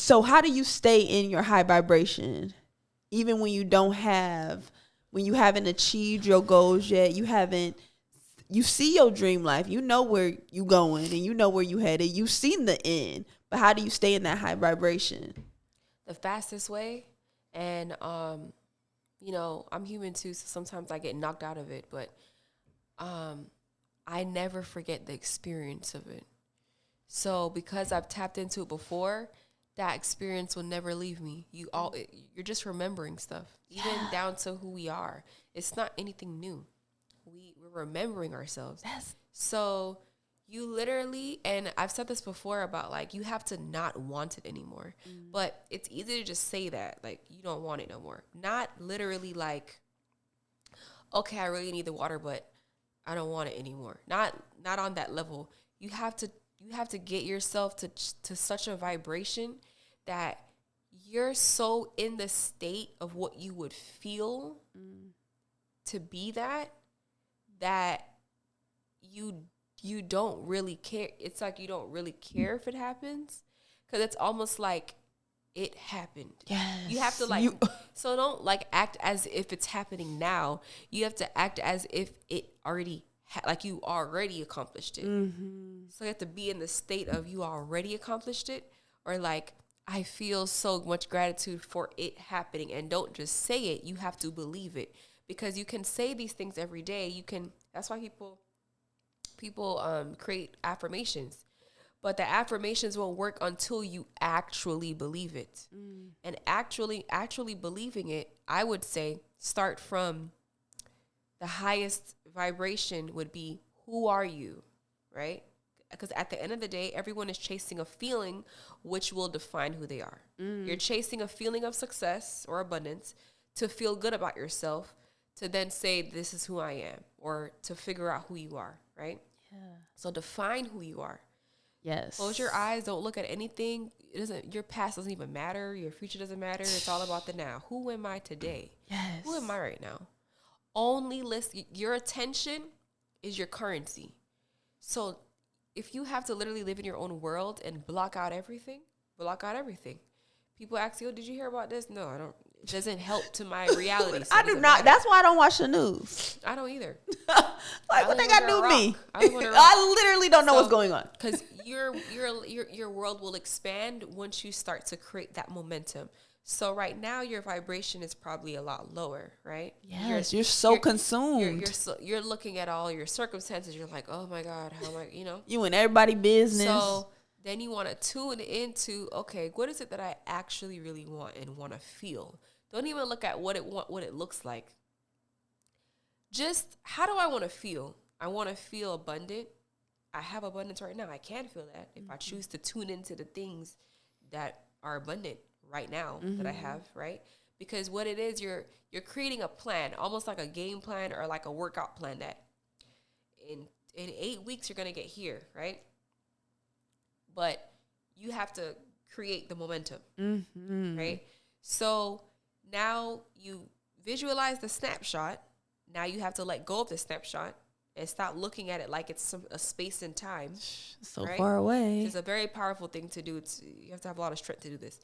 So how do you stay in your high vibration, even when you haven't achieved your goals yet? You see your dream life. You know where you going and you know where you headed. You've seen the end. But how do you stay in that high vibration? The fastest way, and I'm human too, so sometimes I get knocked out of it, but I never forget the experience of it. So because I've tapped into it before, that experience will never leave me. You're just remembering stuff, even down to who we are. It's not anything new. We're remembering ourselves. So you literally, and I've said this before about like, you have to not want it anymore. But it's easy to just say that, like, you don't want it no more. Not literally like, okay, I really need the water, but I don't want it anymore. Not on that level. You have to get yourself to such a vibration that you're so in the state of what you would feel to be that you don't really care. It's like you don't really care if it happens, because it's almost like it happened. Yes. You have to so don't like act as if it's happening now. You have to act as if it already like you already accomplished it. So you have to be in the state of you already accomplished it, or like, I feel so much gratitude for it happening. And don't just say it. You have to believe it, because you can say these things every day. That's why people create affirmations, but the affirmations won't work until you actually believe it. And actually believing it, I would say, start from the highest vibration would be, who are you, right? Because at the end of the day, everyone is chasing a feeling which will define who they are. You're chasing a feeling of success or abundance to feel good about yourself, to then say, this is who I am, or to figure out who you are, right? Yeah. So define who you are. Yes. Close your eyes. Don't look at anything. Your past doesn't even matter. Your future doesn't matter. It's all about the now. Who am I today? Yes. Who am I right now? Only listen. Your attention is your currency. So if you have to literally live in your own world and block out everything. People ask you, oh, did you hear about this? No, I don't. It doesn't help to my reality. So I do not. That's why I don't watch the news. I don't either. Like, what they got to do with me? I literally don't know what's going on. Because your world will expand once you start to create that momentum. So right now your vibration is probably a lot lower, right? Yes, you're so consumed. You're looking at all your circumstances. You're like, oh my God, how am I? You and everybody business. So then you want to tune into, okay, what is it that I actually really want and want to feel? Don't even look at what it looks like. Just, how do I want to feel? I want to feel abundant. I have abundance right now. I can feel that if I choose to tune into the things that are abundant right now that I have, right? Because what it is, you're creating a plan, almost like a game plan or like a workout plan, that in 8 weeks you're going to get here, right? But you have to create the momentum, right? So now you visualize the snapshot. Now you have to let go of the snapshot and stop looking at it like it's a space and time. So right? Far away. It's a very powerful thing to do. You have to have a lot of strength to do this.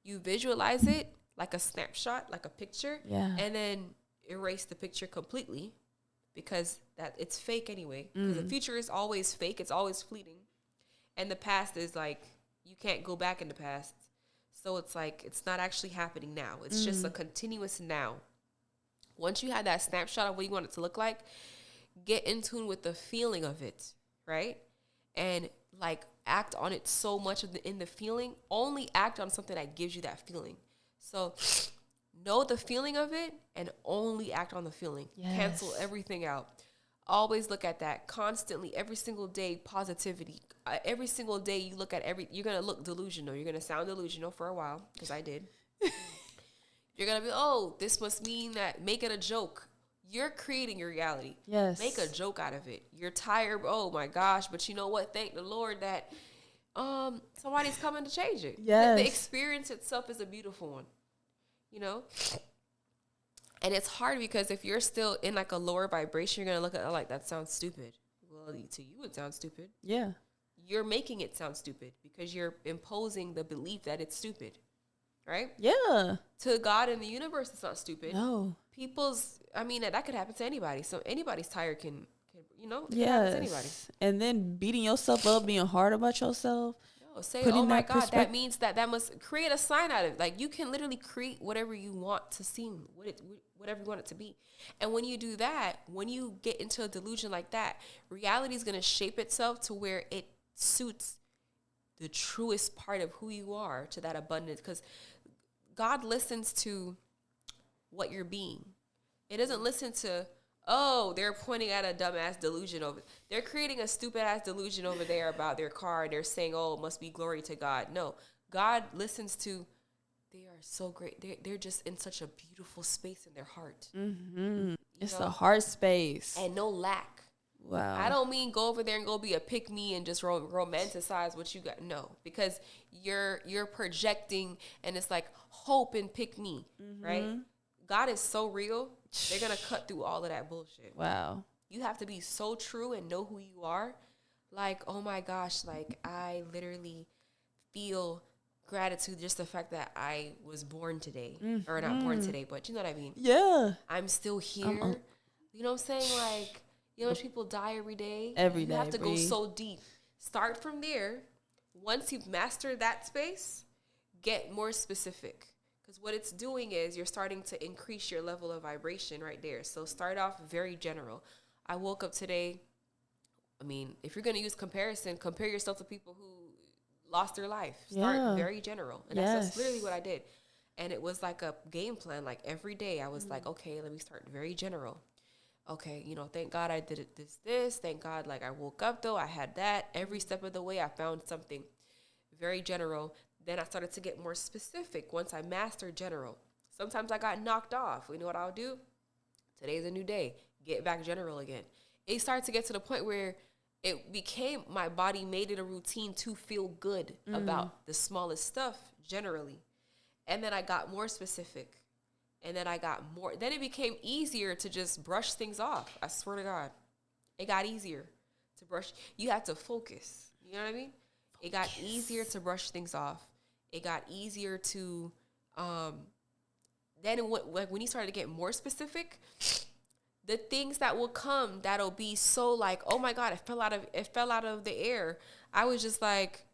You visualize it like a snapshot, like a picture, and then erase the picture completely, because it's fake anyway. Because the future is always fake. It's always fleeting. And the past is like, you can't go back in the past. So it's like, it's not actually happening now. It's just a continuous now. Once you have that snapshot of what you want it to look like, get in tune with the feeling of it, right? And like act on it so much in the feeling. Only act on something that gives you that feeling. So know the feeling of it and only act on the feeling. Yes. Cancel everything out. Always look at that constantly, every single day, positivity. Every single day you look at you're going to look delusional. You're going to sound delusional for a while, because I did. You're going to be, oh, this must mean that, make it a joke. You're creating your reality. Yes. Make a joke out of it. You're tired. Oh my gosh. But you know what? Thank the Lord that somebody's coming to change it. Yes. The experience itself is a beautiful one, And it's hard, because if you're still in like a lower vibration, you're going to look at it like, that sounds stupid. Well, to you, it sounds stupid. Yeah. you're making it sound stupid because you're imposing the belief that it's stupid, right? Yeah. To God and the universe, it's not stupid. No. That could happen to anybody. So anybody's tire can it yes. can happen to anybody. And then beating yourself up, being hard about yourself. No, say, oh my God, that means that must create a sign out of it. Like, you can literally create whatever you want to seem, whatever you want it to be. And when you do that, when you get into a delusion like that, reality is going to shape itself to where it suits the truest part of who you are, to that abundance. Because God listens to what you're being. It doesn't listen to, oh, they're pointing at a dumbass delusion over. They're creating a stupid ass delusion over there about their car, and they're saying, oh, it must be glory to God. No, God listens to, they are so great. They're just in such a beautiful space in their heart. Mm-hmm. It's a heart space. And no lack. Wow. I don't mean go over there and go be a pick me and just romanticize what you got. No, because you're projecting, and it's like hope and pick me, right? God is so real. They're going to cut through all of that bullshit. Wow. You have to be so true and know who you are. Like, oh my gosh, like I literally feel gratitude just the fact that I was born today. Or not born today, but you know what I mean? Yeah. I'm still here. You know what I'm saying? Like, people die every day. Every day. You have to go so deep. Start from there. Once you've mastered that space, get more specific. Because what it's doing is you're starting to increase your level of vibration right there. So start off very general. I woke up today. If you're going to use comparison, compare yourself to people who lost their life. Start very general. And that's literally what I did. And it was like a game plan. Like every day I was like, okay, let me start very general. Okay, thank God I did it this. Thank God, like I woke up though. I had that. Every step of the way I found something very general. Then I started to get more specific once I mastered general. Sometimes I got knocked off. You know what I'll do? Today's a new day. Get back general again. It started to get to the point where it became, my body made it a routine to feel good about the smallest stuff generally. And then I got more specific. And then then it became easier to just brush things off. I swear to God. It got easier to brush. You have to focus. You know what I mean? It got easier to brush things off. It got easier to, then when you started to get more specific, the things that will come, that'll be so like, oh my God, it fell out of the air. I was just like,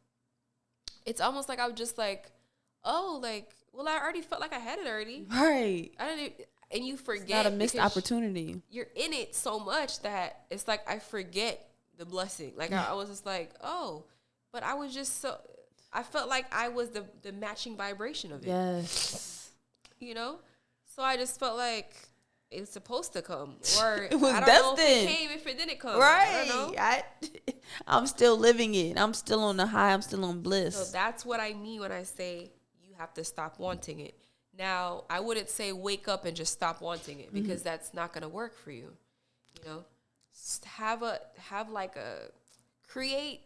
it's almost like I was just like, oh, like, well, I already felt like I had it already. Right. And you forget. It's not a missed opportunity. You're in it so much that it's like I forget the blessing. Like I was just like, oh, but I was just so, I felt like I was the matching vibration of it. Yes. So I just felt like it was supposed to come, or it was I don't destined. know if it came, if it didn't come. Right. I don't know. I'm still living it. I'm still on the high. I'm still on bliss. So that's what I mean when I say you have to stop wanting it. Now, I wouldn't say wake up and just stop wanting it, because that's not going to work for you. Create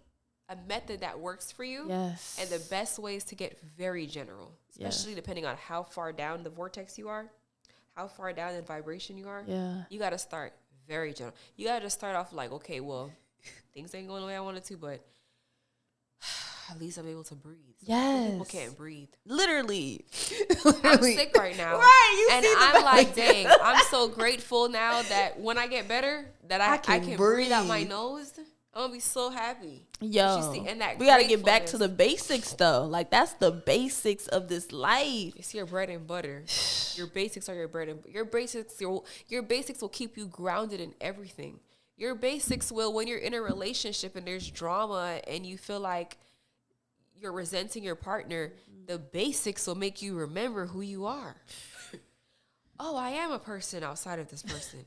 a method that works for you. Yes. And the best way is to get very general, especially depending on how far down the vortex you are, how far down in vibration you are. Yeah. You got to start very general. You got to just start off like, okay, well, things ain't going the way I wanted to, but at least I'm able to breathe. Yes. People can't breathe. Literally. I'm sick right now. Right. And I'm like, dang, I'm so grateful now that when I get better, that I can breathe out my nose. I'm going to be so happy. Yo, and that we got to get back to the basics, though. Like, that's the basics of this life. It's your bread and butter. Your basics are your bread and butter. Your basics will keep you grounded in everything. Your basics will, when you're in a relationship and there's drama and you feel like you're resenting your partner, the basics will make you remember who you are. Oh, I am a person outside of this person.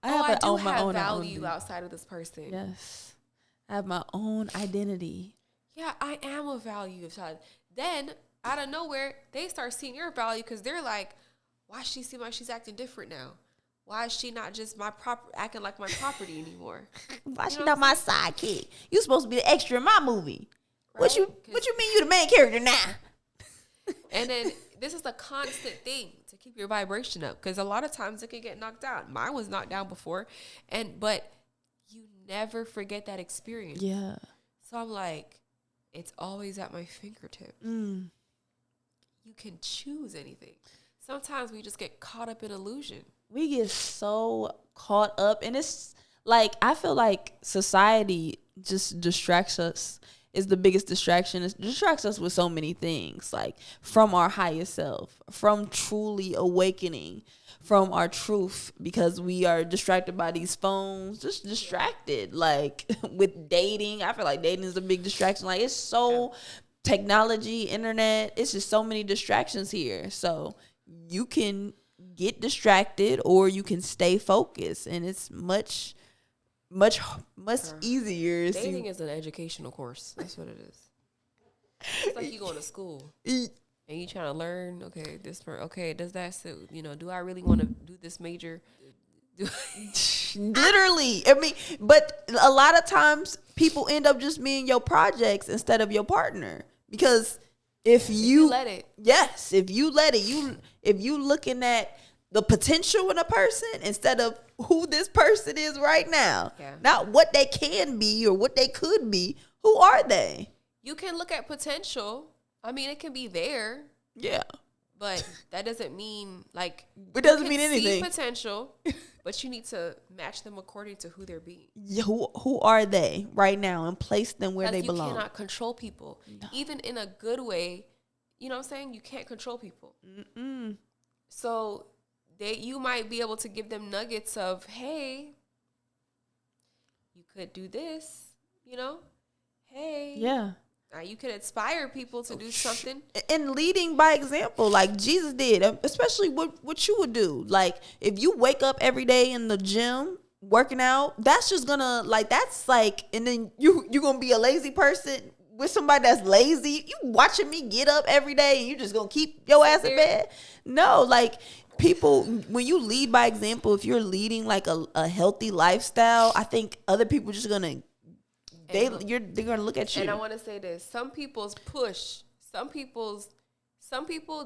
I do have value outside of this person. Yes. I have my own identity. Yeah, I am a value outside. Then, out of nowhere, they start seeing your value because they're like, why does she seem like she's acting different now? Why is she not just acting like my property anymore? Why she not my sidekick? You supposed to be the extra in my movie. Right? What you mean you the main character now? And then this is a constant thing to keep your vibration up, because a lot of times it can get knocked down. Mine was knocked down before, but you never forget that experience. Yeah. So I'm like, it's always at my fingertips. You can choose anything. Sometimes we just get caught up in illusion. We get so caught up, and it's like, I feel like society just distracts us. Is the biggest distraction. It distracts us with so many things, like from our highest self, from truly awakening, from our truth, because we are distracted by these phones, just distracted. Like with dating, I feel like dating is a big distraction. Like it's so technology, internet, it's just so many distractions here. So you can get distracted or you can stay focused, and it's much easier. Dating is an educational course. That's what it is. It's like you going to school and you trying to learn. Okay, does that suit? Do I really want to do this major? Literally, I mean, but a lot of times people end up just being your projects instead of your partner, because if you let it, if you looking at the potential in a person instead of who this person is right now. Yeah. Not what they can be or what they could be. Who are they? You can look at potential. I mean, it can be there. Yeah. But that doesn't mean, like, it doesn't mean anything. See potential, but you need to match them according to who they're being. Yeah, who are they right now, and place them where they belong. You cannot control people. No. Even in a good way, you know what I'm saying? You can't control people. So you might be able to give them nuggets of, hey, you could do this, hey. Yeah. You could inspire people to do something. And leading by example, like Jesus did, especially what you would do. Like, if you wake up every day in the gym working out, that's just gonna, like, that's like, and then you're gonna be a lazy person with somebody that's lazy. You watching me get up every day and you just gonna keep your ass in bed? No, like, people, when you lead by example, if you're leading like a healthy lifestyle, I think other people just gonna they're gonna look at you. And I want to say this: some people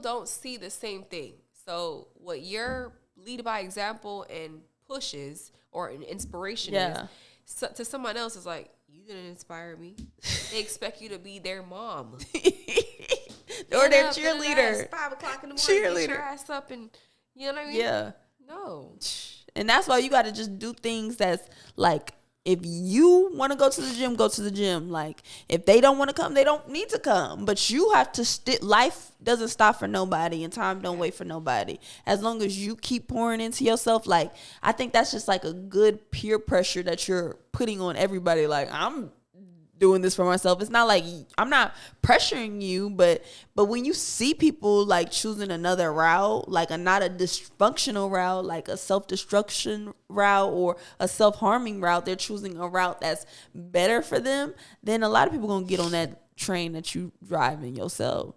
don't see the same thing. So what your lead by example and pushes or an inspiration is, so, to someone else is like, you didn't inspire me. They expect you to be their mom or their cheerleader. 5 o'clock in the morning, get your ass up and. You know what I mean? Yeah. No. And that's why you got to just do things that's like, if you want to go to the gym, go to the gym. Like, if they don't want to come, they don't need to come. But you have to life doesn't stop for nobody, and time don't wait for nobody. As long as you keep pouring into yourself, like, I think that's just like a good peer pressure that you're putting on everybody. Like, I'm doing this for myself. It's not like I'm not pressuring you, but when you see people like choosing another route, like not a dysfunctional route, like a self-destruction route or a self-harming route, they're choosing a route that's better for them, then a lot of people gonna get on that train that you driving yourself.